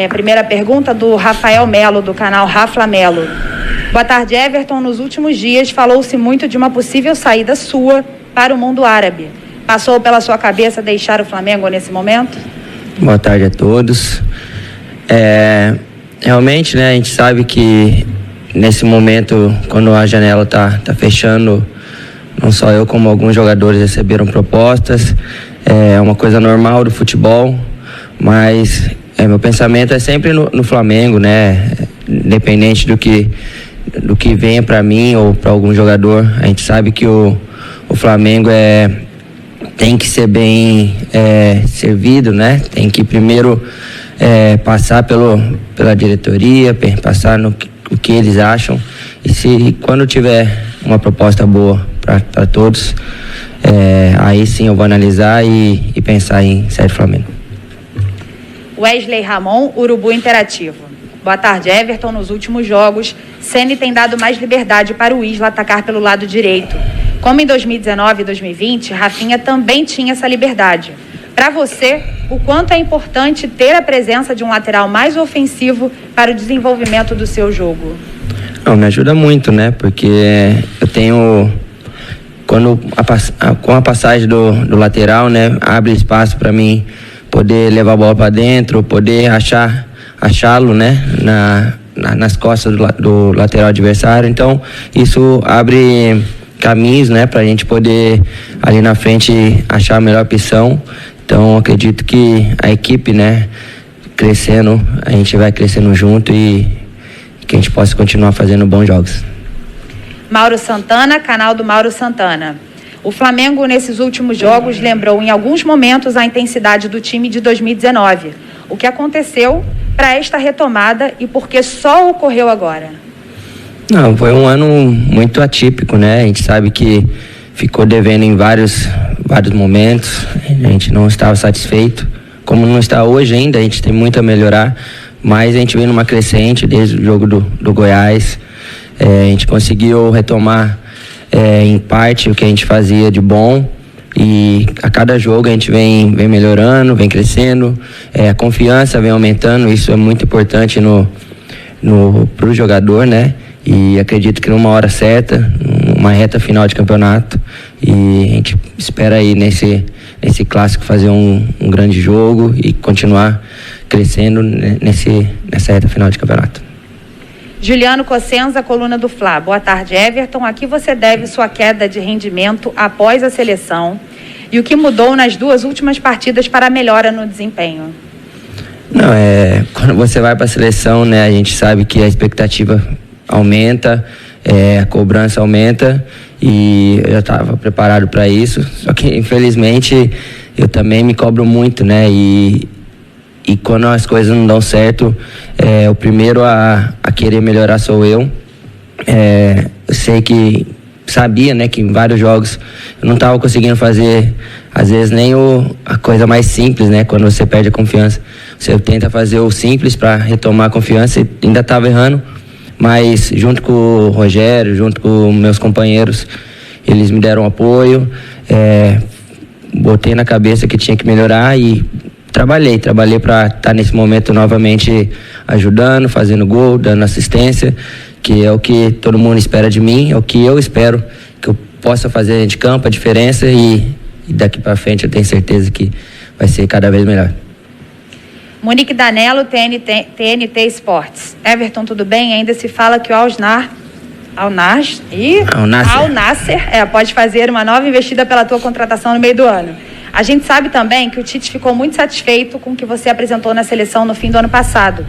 Primeira pergunta do Rafael Melo, do canal Rafa Melo. Boa tarde, Everton. Nos últimos dias falou-se muito de uma possível saída sua para o mundo árabe. Passou pela sua cabeça deixar o Flamengo nesse momento? Boa tarde a todos. Realmente, né, a gente sabe que nesse momento, quando a janela tá fechando, não só eu como alguns jogadores receberam propostas. É uma coisa normal do futebol, mas meu pensamento é sempre no Flamengo, né? Independente do que venha para mim ou para algum jogador, a gente sabe que o Flamengo tem que ser bem servido, né? Tem que primeiro passar pela diretoria, passar no que eles acham, e quando tiver uma proposta boa para todos, aí sim eu vou analisar e pensar em sair do Flamengo. Wesley Ramon, Urubu Interativo. Boa tarde, Everton. Nos últimos jogos, Ceni tem dado mais liberdade para o Isla atacar pelo lado direito. Como em 2019 e 2020, Rafinha também tinha essa liberdade. Para você, o quanto é importante ter a presença de um lateral mais ofensivo para o desenvolvimento do seu jogo? Não, me ajuda muito, né? Porque eu tenho... com a passagem do lateral, né, abre espaço para mim poder levar a bola para dentro, poder achá-lo, né, nas costas do lateral adversário. Então, isso abre caminhos, né, para a gente poder ali na frente achar a melhor opção. Então, acredito que a equipe, né, crescendo, a gente vai crescendo junto e que a gente possa continuar fazendo bons jogos. Mauro Santana, canal do Mauro Santana. O Flamengo, nesses últimos jogos, lembrou em alguns momentos a intensidade do time de 2019. O que aconteceu para esta retomada e por que só ocorreu agora? Não, foi um ano muito atípico, né? A gente sabe que ficou devendo em vários momentos, a gente não estava satisfeito. Como não está hoje ainda, a gente tem muito a melhorar, mas a gente vem numa crescente desde o jogo do Goiás. A gente conseguiu retomar em parte o que a gente fazia de bom, e a cada jogo a gente vem melhorando, vem crescendo, a confiança vem aumentando. Isso é muito importante pro jogador, né? E acredito que numa hora certa, uma reta final de campeonato, e a gente espera aí nesse clássico fazer um grande jogo e continuar crescendo nessa reta final de campeonato. Juliano Cossenza, coluna do Fla. Boa tarde, Everton. A que você deve sua queda de rendimento após a seleção e o que mudou nas duas últimas partidas para a melhora no desempenho? Não, quando você vai para a seleção, né, a gente sabe que a expectativa aumenta, a cobrança aumenta, e eu já estava preparado para isso, só que infelizmente eu também me cobro muito, né, e quando as coisas não dão certo, o primeiro a querer melhorar sou eu. Eu sei que sabia, né, que em vários jogos eu não estava conseguindo fazer, às vezes, nem a coisa mais simples, né? Quando você perde a confiança, você tenta fazer o simples para retomar a confiança e ainda estava errando, mas junto com o Rogério, junto com meus companheiros, eles me deram apoio, botei na cabeça que tinha que melhorar e trabalhei para estar nesse momento novamente ajudando, fazendo gol, dando assistência, que é o que todo mundo espera de mim, é o que eu espero que eu possa fazer dentro de campo, a diferença, e daqui para frente eu tenho certeza que vai ser cada vez melhor. Monique Danello, TNT Esportes. Everton, tudo bem? Ainda se fala que o Al Nassr pode fazer uma nova investida pela tua contratação no meio do ano. A gente sabe também que o Tite ficou muito satisfeito com o que você apresentou na seleção no fim do ano passado.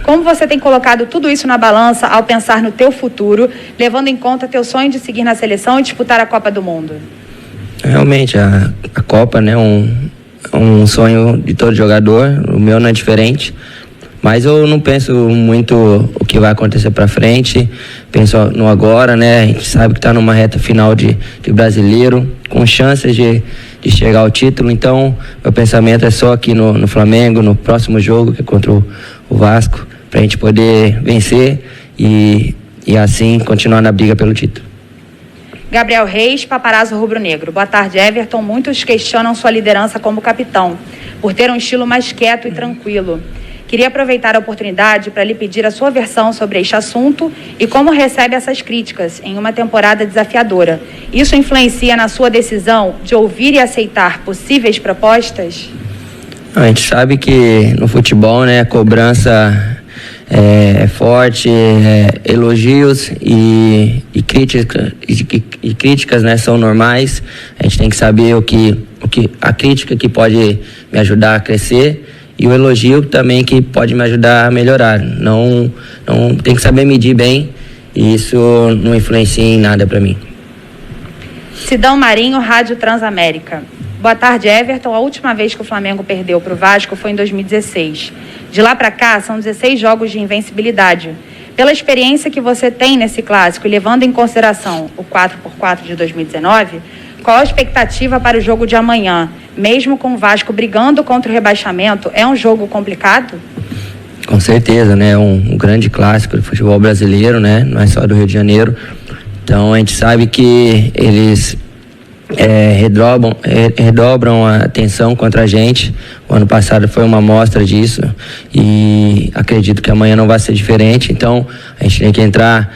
Como você tem colocado tudo isso na balança ao pensar no teu futuro, levando em conta teu sonho de seguir na seleção e disputar a Copa do Mundo? Realmente, a Copa, né, um sonho de todo jogador, o meu não é diferente, mas eu não penso muito o que vai acontecer para frente, penso no agora, né? A gente sabe que está numa reta final de brasileiro, com chances de chegar ao título, então meu pensamento é só aqui no Flamengo, no próximo jogo, que é contra o Vasco, para a gente poder vencer e assim continuar na briga pelo título. Gabriel Reis, Paparazzo Rubro Negro. Boa tarde, Everton. Muitos questionam sua liderança como capitão, por ter um estilo mais quieto e tranquilo. Queria aproveitar a oportunidade para lhe pedir a sua versão sobre este assunto e como recebe essas críticas em uma temporada desafiadora. Isso influencia na sua decisão de ouvir e aceitar possíveis propostas? A gente sabe que no futebol, né, a cobrança é forte, elogios e críticas, né, são normais. A gente tem que saber a crítica que pode me ajudar a crescer e o elogio também que pode me ajudar a melhorar. Não tem que saber medir bem e isso não influencia em nada para mim. Sidão Marinho, Rádio Transamérica. Boa tarde, Everton. A última vez que o Flamengo perdeu para o Vasco foi em 2016. De lá para cá, são 16 jogos de invencibilidade. Pela experiência que você tem nesse clássico e levando em consideração o 4x4 de 2019, qual a expectativa para o jogo de amanhã? Mesmo com o Vasco brigando contra o rebaixamento, é um jogo complicado? Com certeza, né? Um grande clássico do futebol brasileiro, né? Não é só do Rio de Janeiro. Então, a gente sabe que eles redobram a atenção contra a gente. O ano passado foi uma amostra disso e acredito que amanhã não vai ser diferente. Então a gente tem que entrar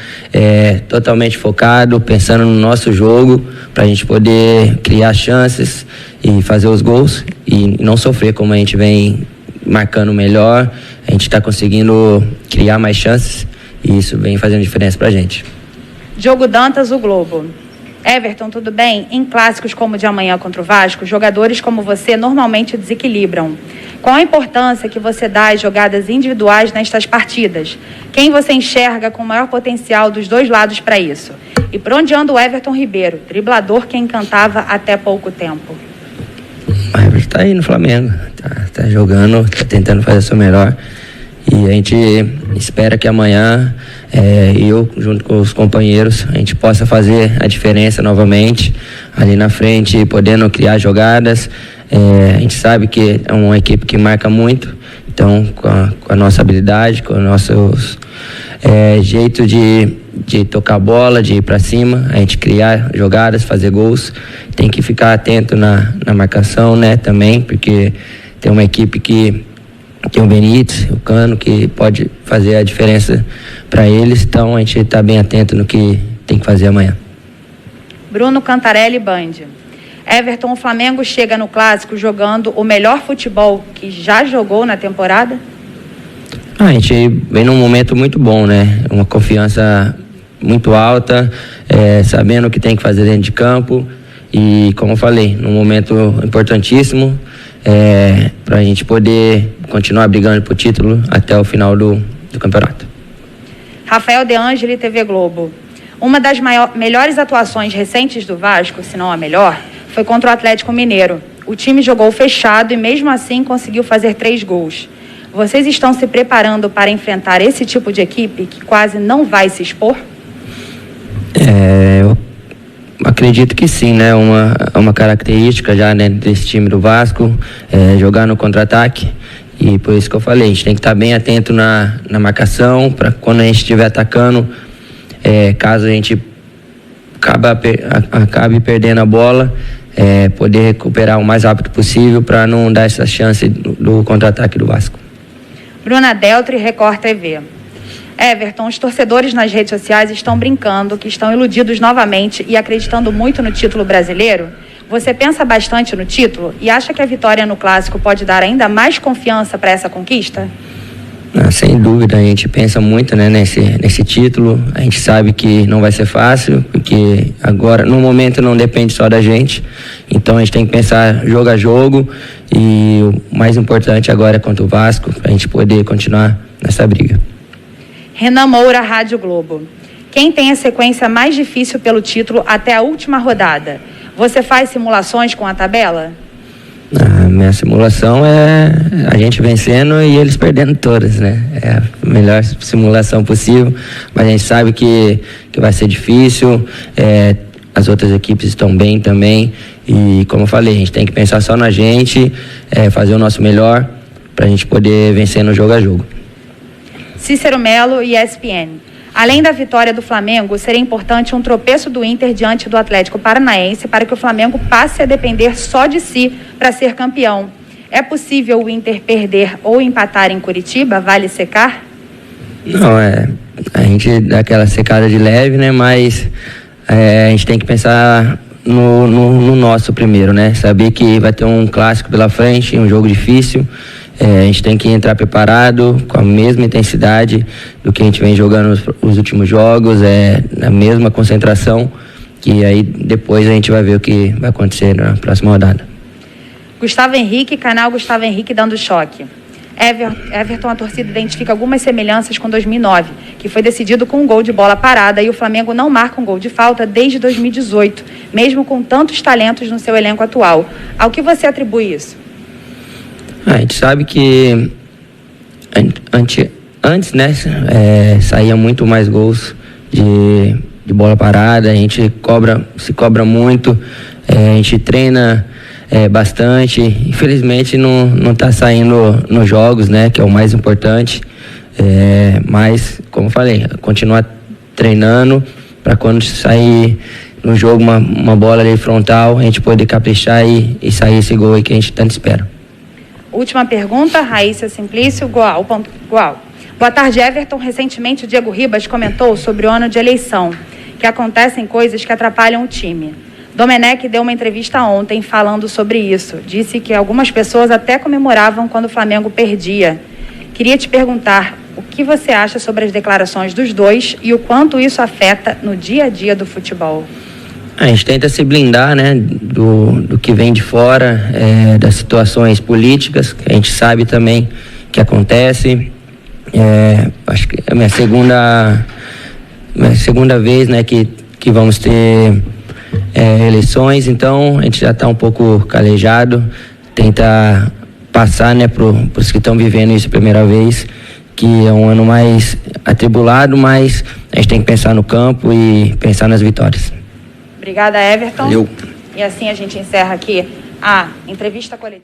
totalmente focado, pensando no nosso jogo, para a gente poder criar chances e fazer os gols e não sofrer como a gente vem marcando melhor. A gente está conseguindo criar mais chances e isso vem fazendo diferença para a gente. Diogo Dantas, o Globo. Everton, tudo bem? Em clássicos como o de amanhã contra o Vasco, jogadores como você normalmente desequilibram. Qual a importância que você dá às jogadas individuais nestas partidas? Quem você enxerga com maior potencial dos dois lados para isso? E por onde anda o Everton Ribeiro, driblador que encantava até pouco tempo? O Everton está aí no Flamengo, tá jogando, tá tentando fazer o seu melhor. E a gente espera que amanhã, eu, junto com os companheiros, a gente possa fazer a diferença novamente, ali na frente, podendo criar jogadas. A gente sabe que é uma equipe que marca muito, então, com a nossa habilidade, com o nosso jeito de tocar a bola, de ir para cima, a gente criar jogadas, fazer gols. Tem que ficar atento na marcação, né, também, porque tem uma equipe que tem o Benítez, o Cano, que pode fazer a diferença para eles. Então a gente está bem atento no que tem que fazer amanhã. Bruno Cantarelli, Band. Everton, o Flamengo chega no clássico jogando o melhor futebol que já jogou na temporada? A gente vem num momento muito bom, né? Uma confiança muito alta, sabendo o que tem que fazer dentro de campo e, como eu falei, num momento importantíssimo, para a gente poder continuar brigando por título até o final do campeonato. Rafael De Angeli, TV Globo. Uma das melhores atuações recentes do Vasco, se não a melhor, foi contra o Atlético Mineiro. O time jogou fechado e mesmo assim conseguiu fazer 3 gols. Vocês estão se preparando para enfrentar esse tipo de equipe que quase não vai se expor? Eu acredito que sim, né? Uma característica já, né, desse time do Vasco, jogar no contra-ataque. E por isso que eu falei, a gente tem que estar bem atento na marcação, para quando a gente estiver atacando, caso a gente acabe perdendo a bola, poder recuperar o mais rápido possível para não dar essa chance do contra-ataque do Vasco. Bruna Deltri, Record TV. Everton, os torcedores nas redes sociais estão brincando que estão iludidos novamente e acreditando muito no título brasileiro. Você pensa bastante no título e acha que a vitória no Clássico pode dar ainda mais confiança para essa conquista? Sem dúvida, a gente pensa muito, né, nesse título. A gente sabe que não vai ser fácil, porque agora, no momento, não depende só da gente. Então a gente tem que pensar jogo a jogo e o mais importante agora é contra o Vasco, para a gente poder continuar nessa briga. Renan Moura, Rádio Globo. Quem tem a sequência mais difícil pelo título até a última rodada? Você faz simulações com a tabela? A minha simulação é a gente vencendo e eles perdendo todas, né? É a melhor simulação possível, mas a gente sabe que vai ser difícil, as outras equipes estão bem também e, como eu falei, a gente tem que pensar só na gente, fazer o nosso melhor para a gente poder vencer no jogo a jogo. Cícero Melo, ESPN. Além da vitória do Flamengo, seria importante um tropeço do Inter diante do Atlético Paranaense para que o Flamengo passe a depender só de si para ser campeão. É possível o Inter perder ou empatar em Curitiba? Vale secar? Não, a gente dá aquela secada de leve, né? Mas a gente tem que pensar no nosso primeiro, né? Saber que vai ter um clássico pela frente, um jogo difícil. A gente tem que entrar preparado, com a mesma intensidade do que a gente vem jogando os últimos jogos, na mesma concentração, que aí depois a gente vai ver o que vai acontecer na próxima rodada. Gustavo Henrique, canal Gustavo Henrique dando choque. Everton, a torcida identifica algumas semelhanças com 2009, que foi decidido com um gol de bola parada e o Flamengo não marca um gol de falta desde 2018, mesmo com tantos talentos no seu elenco atual. Ao que você atribui isso? A gente sabe que antes, né, saía muito mais gols de bola parada, a gente se cobra muito, a gente treina bastante, infelizmente não está saindo nos jogos, né, que é o mais importante, mas, como eu falei, continuar treinando para quando sair no jogo uma bola ali frontal, a gente poder caprichar e sair esse gol aí que a gente tanto espera. Última pergunta, Raíssa Simplício, Goal. Boa tarde, Everton. Recentemente o Diego Ribas comentou sobre o ano de eleição, que acontecem coisas que atrapalham o time. Domenech deu uma entrevista ontem falando sobre isso. Disse que algumas pessoas até comemoravam quando o Flamengo perdia. Queria te perguntar o que você acha sobre as declarações dos dois e o quanto isso afeta no dia a dia do futebol. A gente tenta se blindar, né, do que vem de fora, das situações políticas, que a gente sabe também que acontece. Acho que é a minha segunda vez, né, que vamos ter eleições, então a gente já está um pouco calejado, tenta passar, né, para os que estão vivendo isso a primeira vez, que é um ano mais atribulado, mas a gente tem que pensar no campo e pensar nas vitórias. Obrigada, Everton. Valeu. E assim a gente encerra aqui a entrevista coletiva.